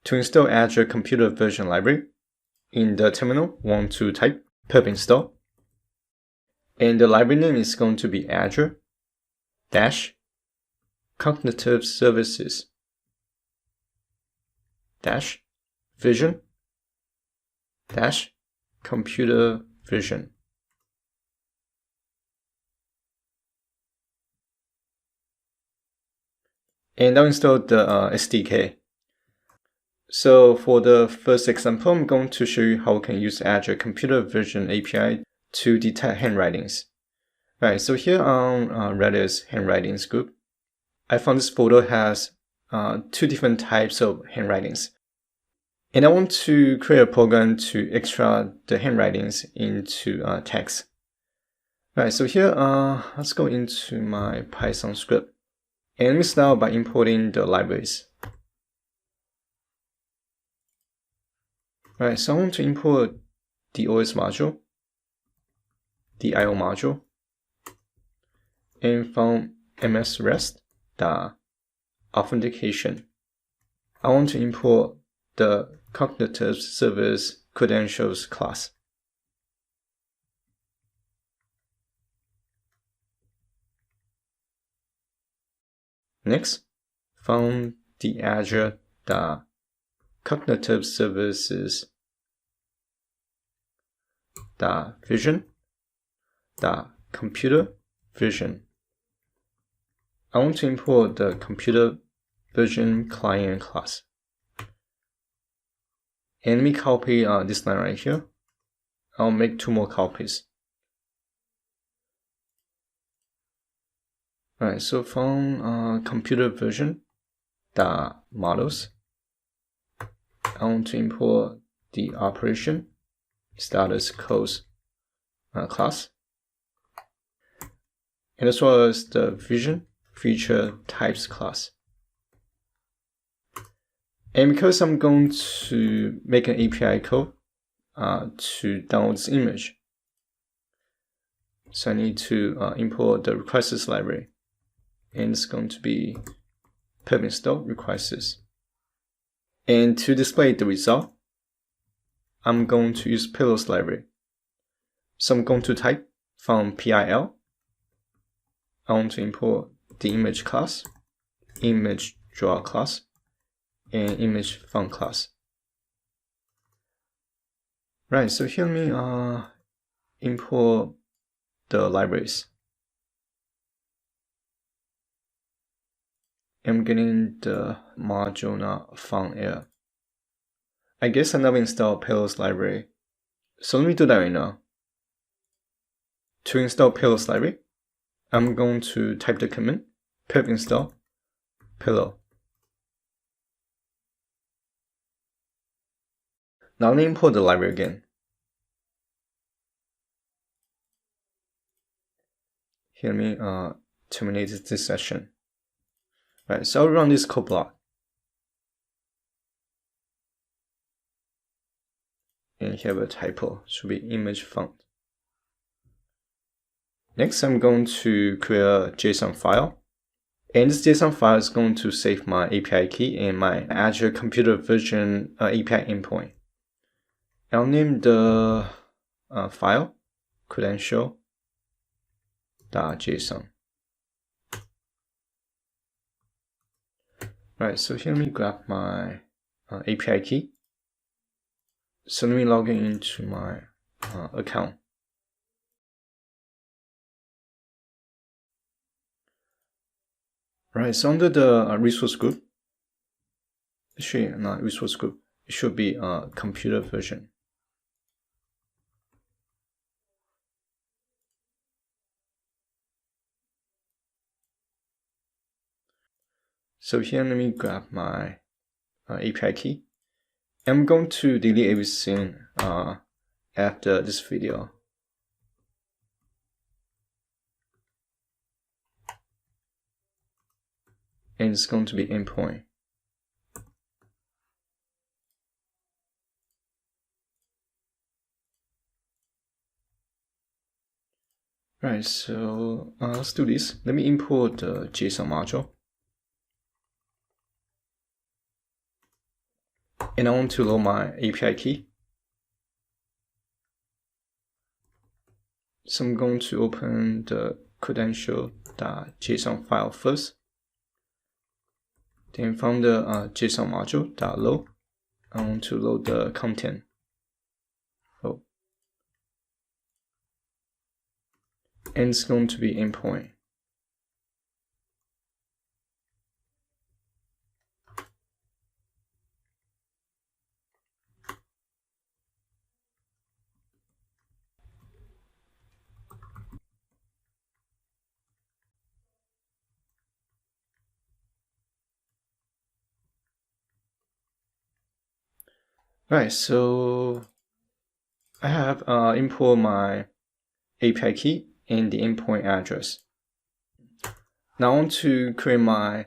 To install Azure Computer Version Library, in the terminal, want to type pip install, and the library name is going to be Azure dash cognitive services dash vision dash computer vision. And I'll install the SDK. So for the first example, I'm going to show you how we can use Azure Computer Vision API to detect handwritings. Right, so here on Redis handwritings group, I found this folder has two different types of handwritings. And I want to create a program to extract the handwritings into text. Right, so here, let's go into my Python script. And let me start by importing the libraries. Alright, so I want to import the OS module, the IO module, and from msrest.authentication, I want to import the cognitive service credentials class. Next, from the Azure.cognitive services vision computer vision, I want to import the computer vision client class. And let me copy this line right here. I'll make 2 more copies. Alright, so from computer vision models, I want to import the operation status codes class, and as well as the vision feature types class. And because I'm going to make an API code to download this image, so I need to import the requests library, and it's going to be pip install requests. And to display the result, I'm going to use pillows library. So I'm going to type from PIL. I want to import the image class, image draw class, and image font class. Right, so here let me import the libraries. I'm getting the module not found error. I guess I never installed pillows library. So let me do that right now. To install pillows library, I'm going to type the command pip install pillow. Now let me import the library again. Here, let me terminate this session. Right, so I'll run this code block. And here have a typo, should be image font. Next, I'm going to create a JSON file. And this JSON file is going to save my API key and my Azure Computer Vision API endpoint. I'll name the file credential.json. Right, so here let me grab my API key. So let me log into my account. Right, so under the resource group, actually not resource group, it should be computer version. So here let me grab my API key. I'm going to delete everything after this video. And it's going to be endpoint. Right, so let's do this. Let me import the JSON module. And I want to load my API key. So I'm going to open the credential.json file first. Then from the JSON module.load, I want to load the content. Oh. And it's going to be endpoint. Right, so I have import my API key and the endpoint address. Now I want to create my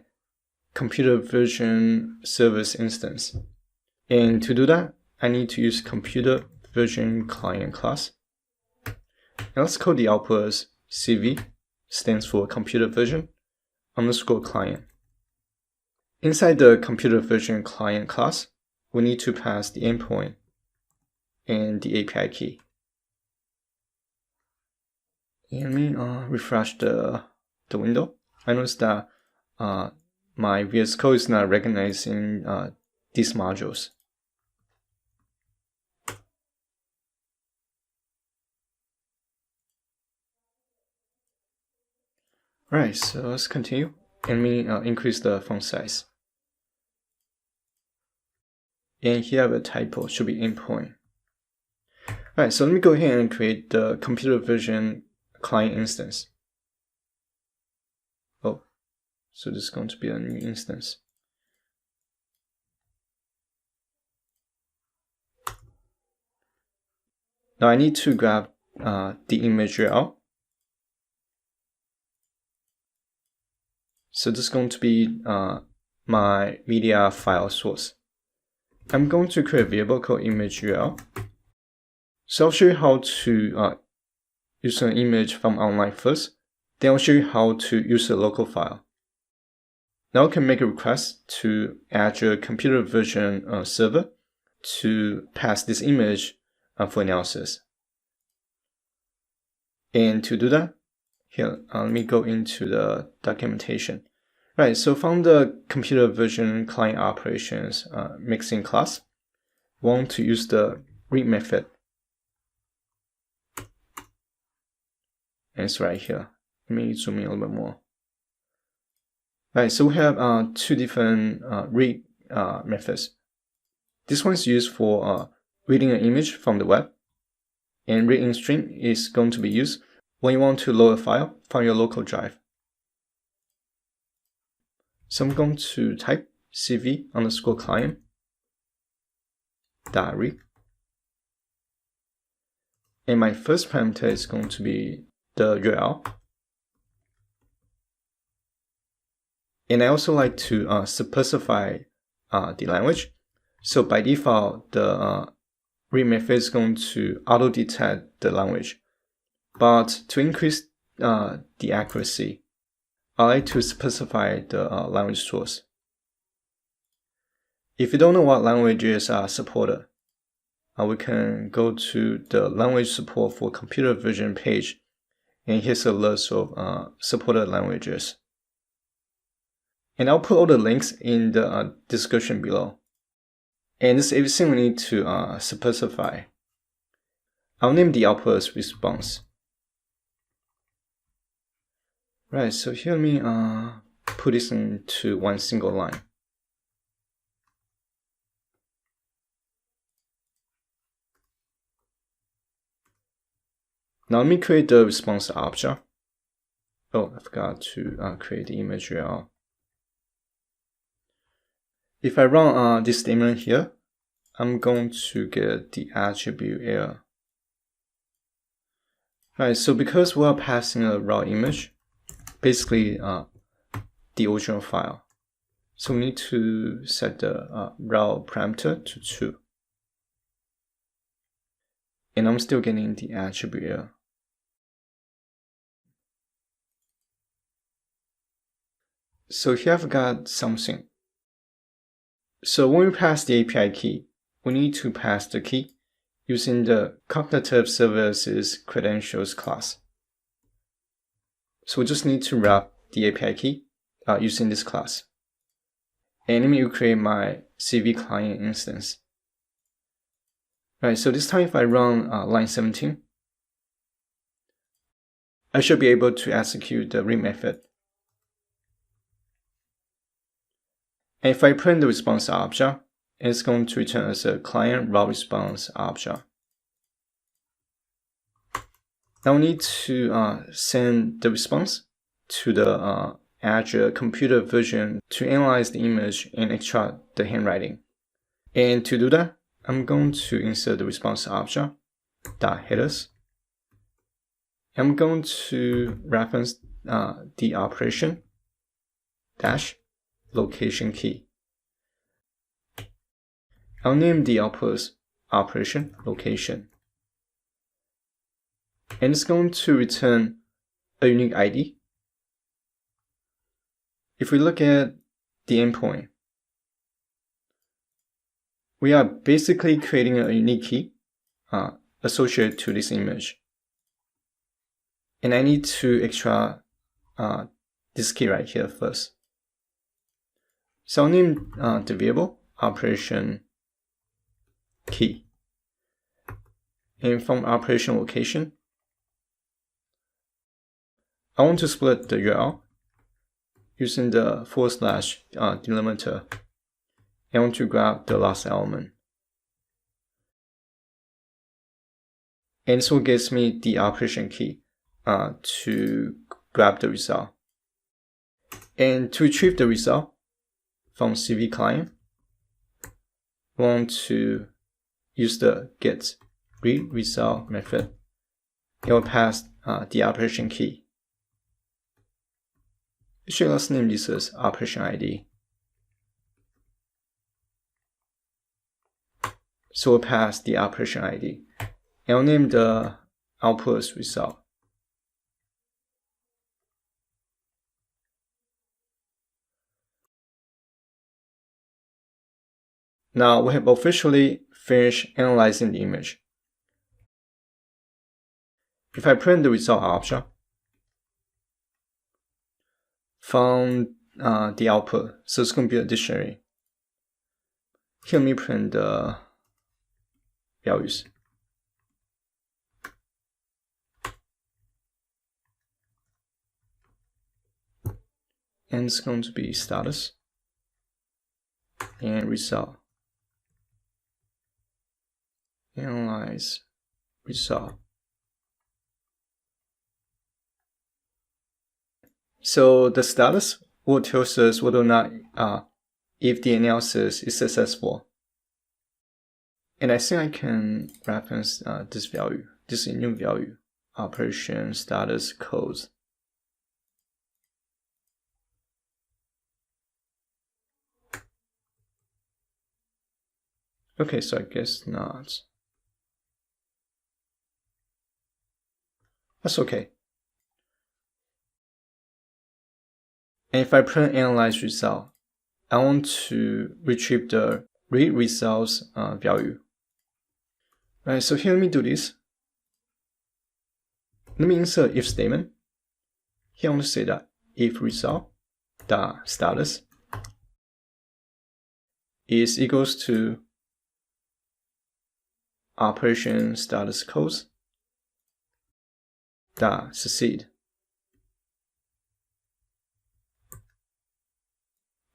computer vision service instance. And to do that, I need to use computer vision client class. And let's call the output as CV, stands for computer vision underscore client. Inside the computer vision client class, we need to pass the endpoint and the API key. And let me refresh the window. I noticed that my VS Code is not recognizing these modules. Right, so let's continue. And let me increase the font size. And here I have a typo, should be endpoint. Alright, so let me go ahead and create the computer vision client instance. Oh, so this is going to be a new instance. Now I need to grab the image URL. So this is going to be my media file source. I'm going to create a variable called image URL. So I'll show you how to use an image from online first. Then I'll show you how to use a local file. Now I can make a request to Azure Computer Vision server to pass this image for analysis. And to do that, here, let me go into the documentation. Right, so from the computer vision client operations mixing class, we want to use the read method. And it's right here. Let me zoom in a little bit more. Right, so we have two different read methods. This one is used for reading an image from the web, and read in string is going to be used when you want to load a file from your local drive. So I'm going to type cv underscore client dot read, and my first parameter is going to be the URL. And I also like to specify the language. So by default, the read method is going to auto detect the language. But to increase the accuracy, I like to specify the language source. If you don't know what languages are supported, we can go to the language support for computer vision page, and here's a list of supported languages. And I'll put all the links in the description below. And this is everything we need to specify. I'll name the output as response. Right, so here let me put this into one single line. Now let me create the response object. Oh, I forgot to create the image URL. If I run this statement here, I'm going to get the attribute error. Right, so because we are passing a raw image, basically the original file, so we need to set the raw parameter to 2. And I'm still getting the attribute error. So here I've got something. So when we pass the API key, we need to pass the key using the cognitive services credentials class. So we just need to wrap the API key using this class. And let me create my CV client instance. Right, so this time if I run line 17, I should be able to execute the read method. And if I print the response object, it's going to return as a client raw response object. Now we need to send the response to the Azure computer vision to analyze the image and extract the handwriting. And to do that, I'm going to insert the response object .headers. I'm going to reference the operation dash location key. I'll name the output operation location. And it's going to return a unique ID. If we look at the endpoint, we are basically creating a unique key associated to this image. And I need to extract this key right here first. So I'll name the variable operation key. And from operation location, I want to split the URL using the / delimiter. I want to grab the last element. And so it gives me the operation key to grab the result. And to retrieve the result from CV client, we want to use the get read result method. It will pass the operation key. Actually, let's name this as operation ID. So we'll pass the operation ID. And I'll name the output as result. Now we have officially finished analyzing the image. If I print the result object from the output, so it's going to be a dictionary. Here, let me print the values. And it's going to be status and result. Analyze result. So the status will tell us whether or not if the analysis is successful. And I think I can reference this value. This is a new value, operation status codes. Okay, so I guess not. That's okay. And if I print analyze result, I want to retrieve the read results value. Right, so here let me do this. Let me insert if statement. Here I want to say that if result dot status is equals to operation status codes dot succeed.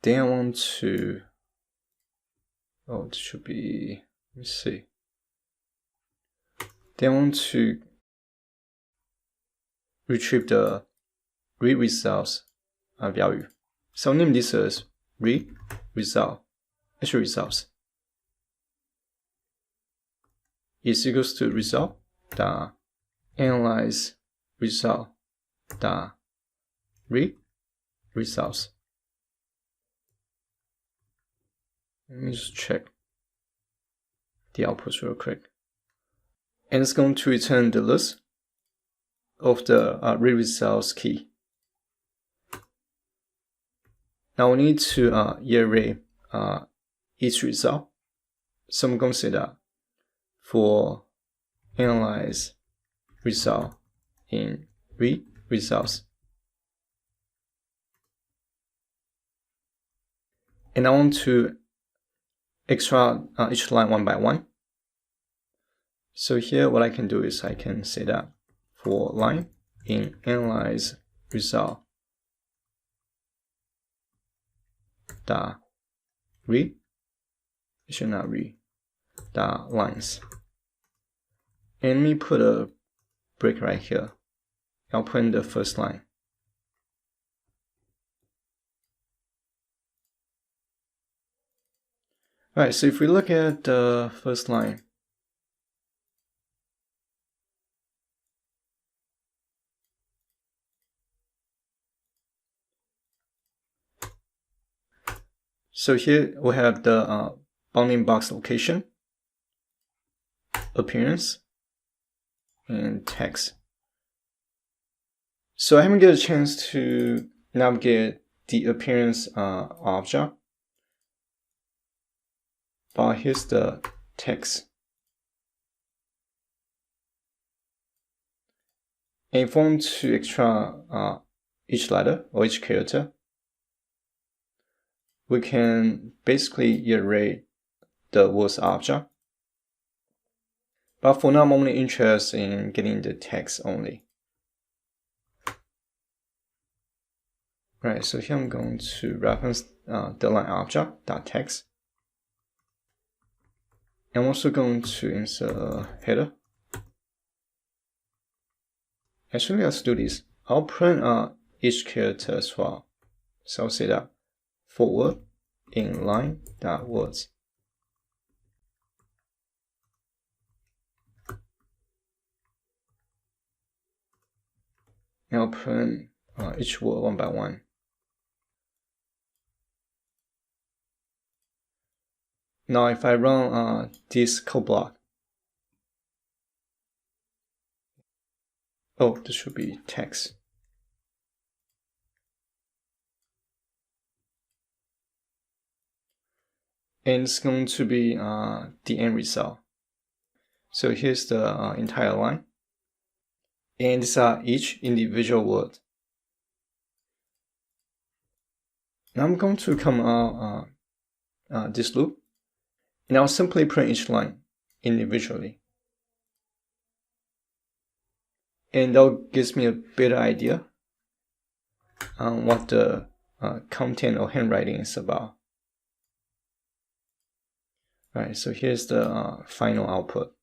Then I want to, it should be, let me see. Then I want to retrieve the read results value. So I'll name this as read result, actual results is equals to result dot analyze result dot read results. Let me just check the outputs real quick. And it's going to return the list of the read results key. Now we need to iterate each result. So I'm going to say that for analyze result in read results. And I want to extract each line one by one. So here what I can do is I can say that for line in analyze result dot read, it should not read, dot lines. And let me put a break right here. I'll put in the first line. Alright, so if we look at the first line, so here we have the bounding box location, appearance, and text. So I haven't get a chance to navigate the appearance object, but here's the text. And if we want to extract each letter or each character, we can basically iterate the words object. But for now, I'm only interested in getting the text only. Right, so here I'm going to reference the line object.text. I'm also going to insert a header. Actually, let's do this. I'll print each character as well. So I'll say that forward in line.words. And I'll print each word one by one. Now if I run this code block, oh, this should be text. And it's going to be the end result. So here's the entire line. And these are each individual word. Now I'm going to come out this loop. And I'll simply print each line individually. And that gives me a better idea on what the content or handwriting is about. Right, so here's the final output.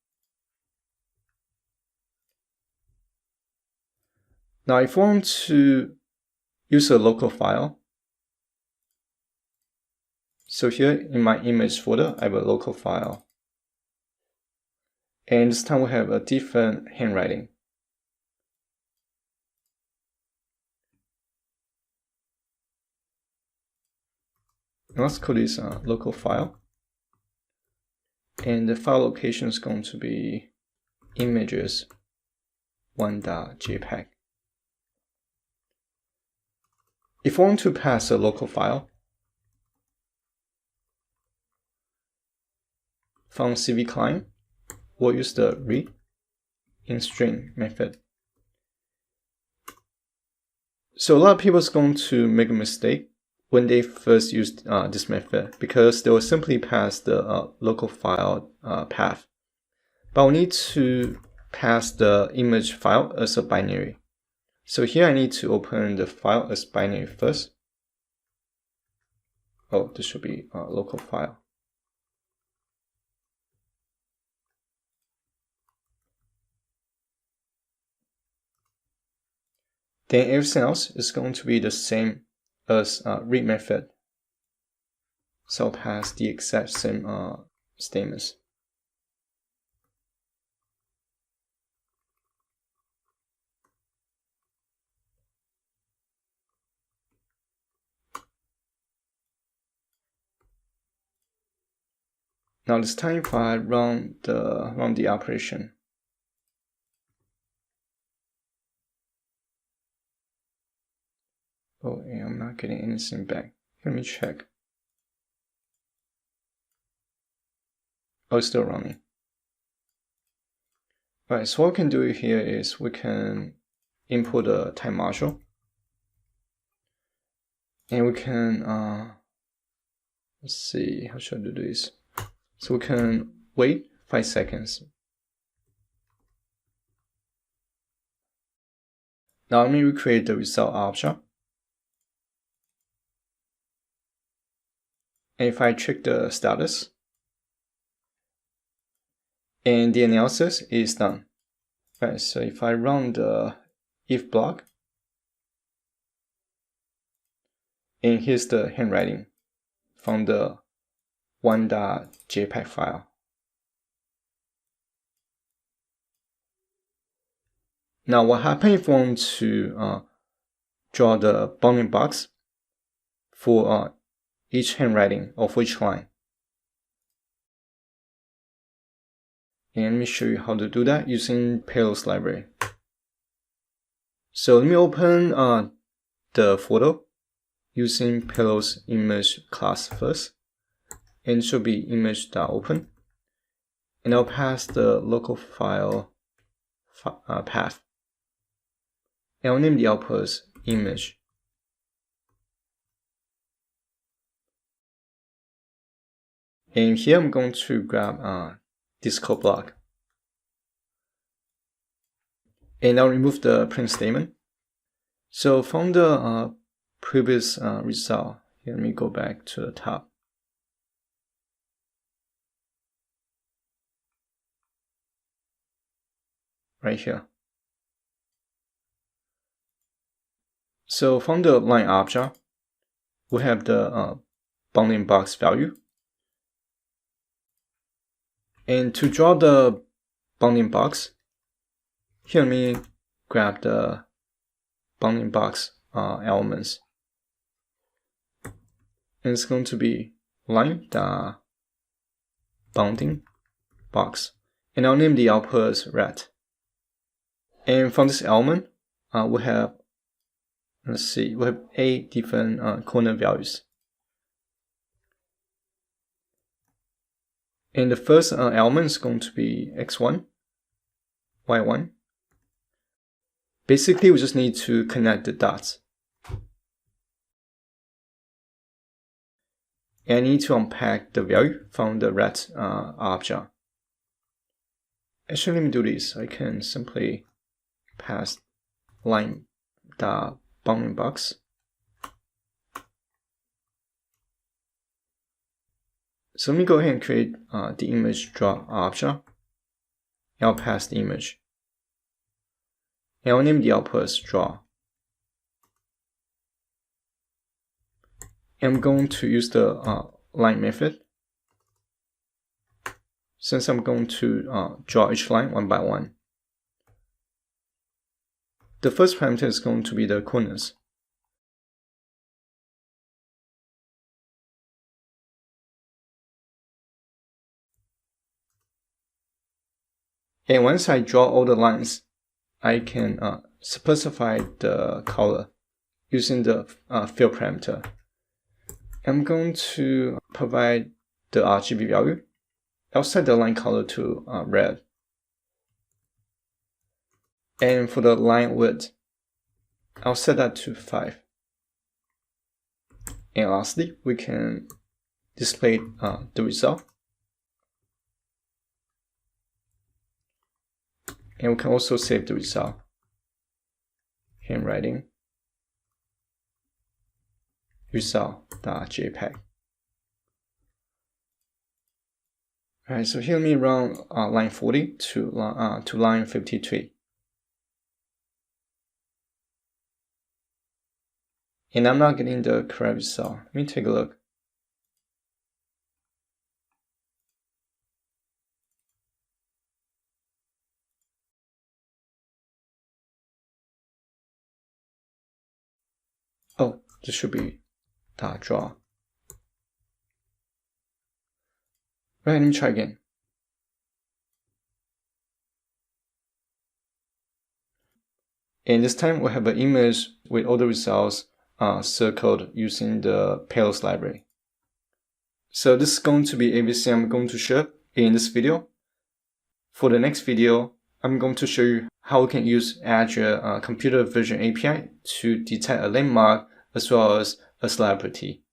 Now if I want to use a local file, so here in my image folder, I have a local file. And this time we have a different handwriting. Let's call this local file. And the file location is going to be images1.jpg. If I want to pass a local file from CV client, we'll use the read in string method. So a lot of people are going to make a mistake when they first use this method, because they will simply pass the local file path. But we need to pass the image file as a binary. So here I need to open the file as binary first. Oh, this should be a local file. Then everything else is going to be the same as read method. So I'll pass the exact same statements. Now this time if I run the operation, oh, and I'm not getting anything back. Let me check. Oh, it's still running. Alright, so what we can do here is we can import a time module. And we can, let's see, how should I do this? So we can wait 5 seconds. Now let me recreate the result object. And if I check the status, and the analysis is done. Right, so if I run the if block, and here's the handwriting from the 1.jpg file. Now what happens if we want to draw the bounding box for each handwriting or for each line? And let me show you how to do that using Payloads library. So let me open the photo using Payloads image class first. And it should be image.open. And I'll pass the local file path. And I'll name the output as image. And here I'm going to grab this code block. And I'll remove the print statement. So from the previous result, here, let me go back to the top. Right here. So from the line object, we have the bounding box value. And to draw the bounding box, here let me grab the bounding box elements. And it's going to be line.bounding box. And I'll name the output as red. And from this element, we have, let's see, we have 8 different coordinate values. And the first element is going to be x1, y1. Basically, we just need to connect the dots. And I need to unpack the value from the red object. Actually, let me do this. I can simply pass line.bounding box. So let me go ahead and create the image draw object. And I'll pass the image. And I'll name the output as draw. And I'm going to use the line method, since I'm going to draw each line one by one. The first parameter is going to be the coordinates. And once I draw all the lines, I can specify the color using the fill parameter. I'm going to provide the RGB value. I'll set the line color to red. And for the line width, I'll set that to 5. And lastly, we can display the result. And we can also save the result. Handwriting result.jpg. Alright, so here let me run line 40 to line 53. And I'm not getting the correct result. Let me take a look. Oh, this should be .draw. Right, let me try again. And this time we have an image with all the results circled using the Payloads library. So this is going to be everything I'm going to share in this video. For the next video, I'm going to show you how we can use Azure Computer Vision API to detect a landmark as well as a celebrity.